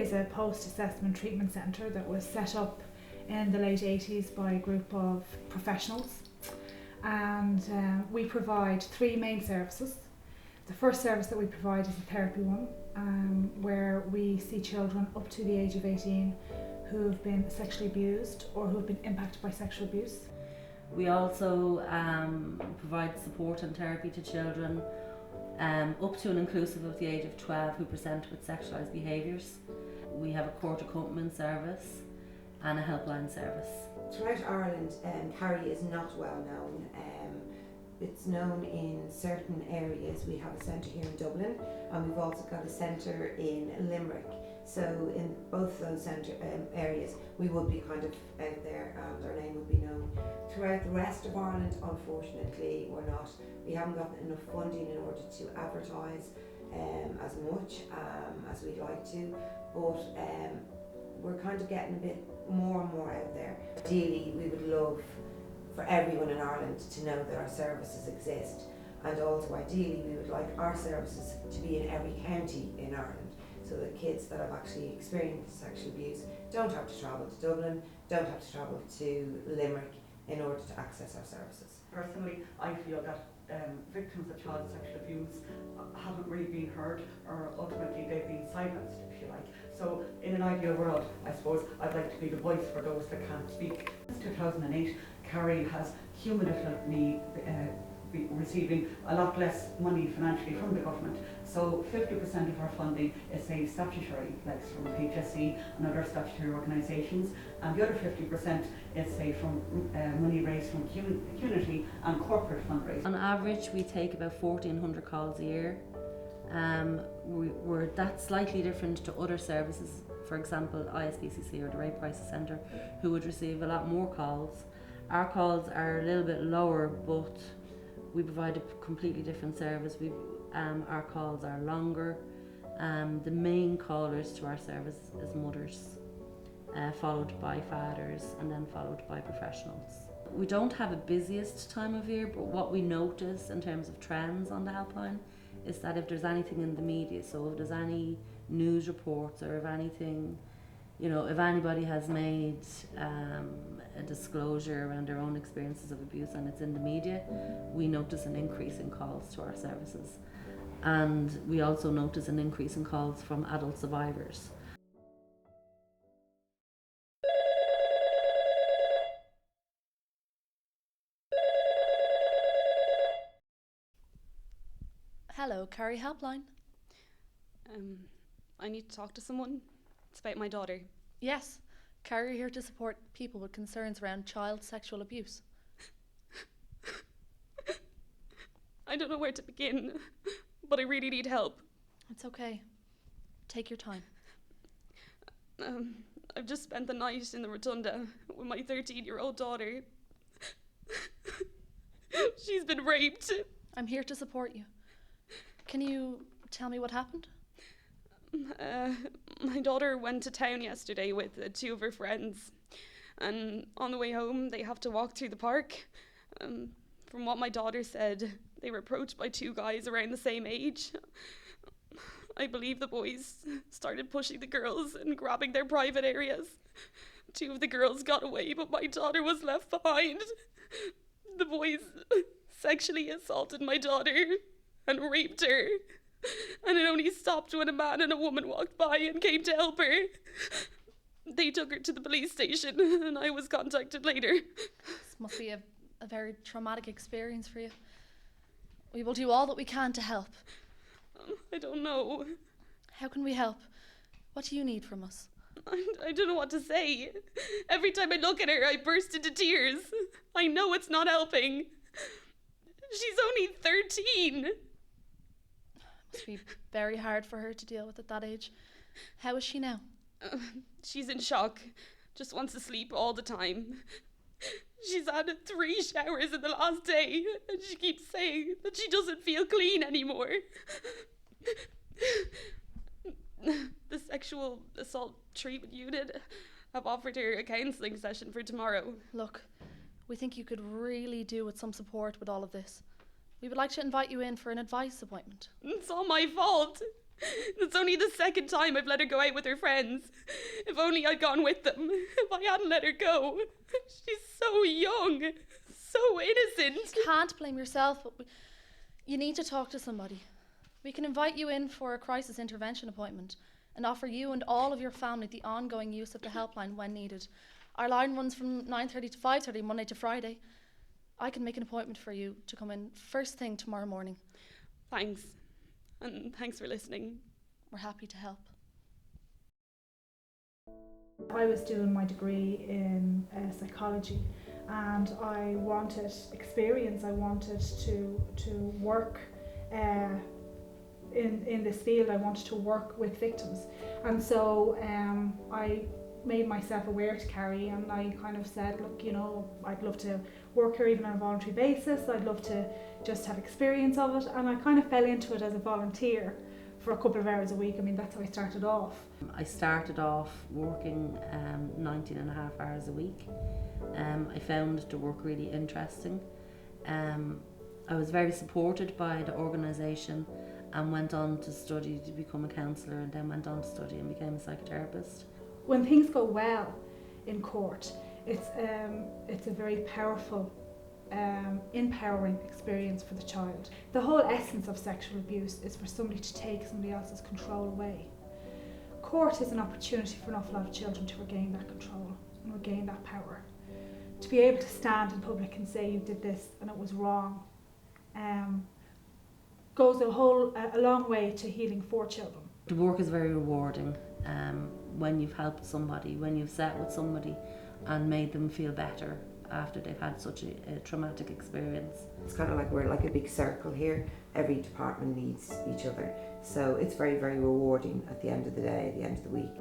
is a post-assessment treatment centre that was set up in the late 80s by a group of professionals, and we provide three main services. The first service that we provide is a therapy one, where we see children up to the age of 18 who have been sexually abused or who have been impacted by sexual abuse. We also provide support and therapy to children up to and inclusive of the age of 12 who present with sexualised behaviours. We have a court accompaniment service and a helpline service. Throughout Ireland, CARI is not well known. It's known in certain areas. We have a centre here in Dublin, and we've also got a centre in Limerick. So in both those centre areas, we would be kind of out there, and our name would be known. Throughout the rest of Ireland, unfortunately, we haven't gotten enough funding in order to advertise as much as we'd like to, but we're kind of getting a bit more and more out there. Ideally, we would love for everyone in Ireland to know that our services exist, and also ideally we would like our services to be in every county in Ireland, so that kids that have actually experienced sexual abuse don't have to travel to Dublin, don't have to travel to Limerick in order to access our services. Personally, I feel that victims of child sexual abuse haven't really been heard, or ultimately they've been silenced, if you like. So in an ideal world, I suppose I'd like to be the voice for those that can't speak. Since 2008, CARI has cumulatively receiving a lot less money financially from the government. So 50% of our funding is, say, statutory, like from HSE and other statutory organisations, and the other 50% is, say, from money raised from community and corporate fundraising. On average, we take about 1,400 calls a year. That's slightly different to other services, for example, ISBCC or the Rape Crisis Centre, who would receive a lot more calls. Our calls are a little bit lower, but we provide a completely different service. Our calls are longer. The main callers to our service is mothers, followed by fathers, and then followed by professionals. We don't have a busiest time of year, but what we notice in terms of trends on the helpline is that if there's anything in the media, so if there's any news reports or if anything, if anybody has made a disclosure around their own experiences of abuse and it's in the media, we notice an increase in calls to our services. And we also notice an increase in calls from adult survivors. Hello, CARI Helpline. I need to talk to someone. It's about my daughter. Yes, CARI are here to support people with concerns around child sexual abuse. I don't know where to begin, but I really need help. It's okay. Take your time. I've just spent the night in the rotunda with my 13-year-old daughter. She's been raped. I'm here to support you. Can you tell me what happened? My daughter went to town yesterday with two of her friends, and on the way home they have to walk through the park. From what my daughter said, they were approached by two guys around the same age. I believe the boys started pushing the girls and grabbing their private areas. Two of the girls got away, but my daughter was left behind. The boys sexually assaulted my daughter and raped her. And it only stopped when a man and a woman walked by and came to help her. They took her to the police station and I was contacted later. This must be a very traumatic experience for you. We will do all that we can to help. I don't know. How can we help? What do you need from us? I don't know what to say. Every time I look at her, I burst into tears. I know it's not helping. She's only 13. It must be very hard for her to deal with at that age. How is she now? She's in shock. Just wants to sleep all the time. She's had 3 showers in the last day, and she keeps saying that she doesn't feel clean anymore. The sexual assault treatment unit have offered her a counselling session for tomorrow. Look, we think you could really do with some support with all of this. We would like to invite you in for an advice appointment. It's all my fault. It's only the second time I've let her go out with her friends. If only I'd gone with them. If I hadn't let her go. She's so young, so innocent. You can't blame yourself, but you need to talk to somebody. We can invite you in for a crisis intervention appointment and offer you and all of your family the ongoing use of the helpline when needed. Our line runs from 9:30 to 5:30, Monday to Friday. I can make an appointment for you to come in first thing tomorrow morning. Thanks. And thanks for listening. We're happy to help. I was doing my degree in psychology, and I wanted experience. I wanted to work in this field. I wanted to work with victims, and so I made myself aware to CARI, and I kind of said, look, you know, I'd love to work here even on a voluntary basis. I'd love to just have experience of it, and I kind of fell into it as a volunteer for a couple of hours a week. I mean, that's how I started off. I started off working 19 and a half hours a week. I found the work really interesting. I was very supported by the organisation and went on to study to become a counsellor, and then went on to study and became a psychotherapist. When things go well in court, it's a very powerful, empowering experience for the child. The whole essence of sexual abuse is for somebody to take somebody else's control away. Court is an opportunity for an awful lot of children to regain that control and regain that power. To be able to stand in public and say you did this and it was wrong goes a long way to healing for children. The work is very rewarding when you've helped somebody, when you've sat with somebody and made them feel better after they've had such a traumatic experience. It's kind of like we're like a big circle here. Every department needs each other. So it's very, very rewarding at the end of the day, at the end of the week.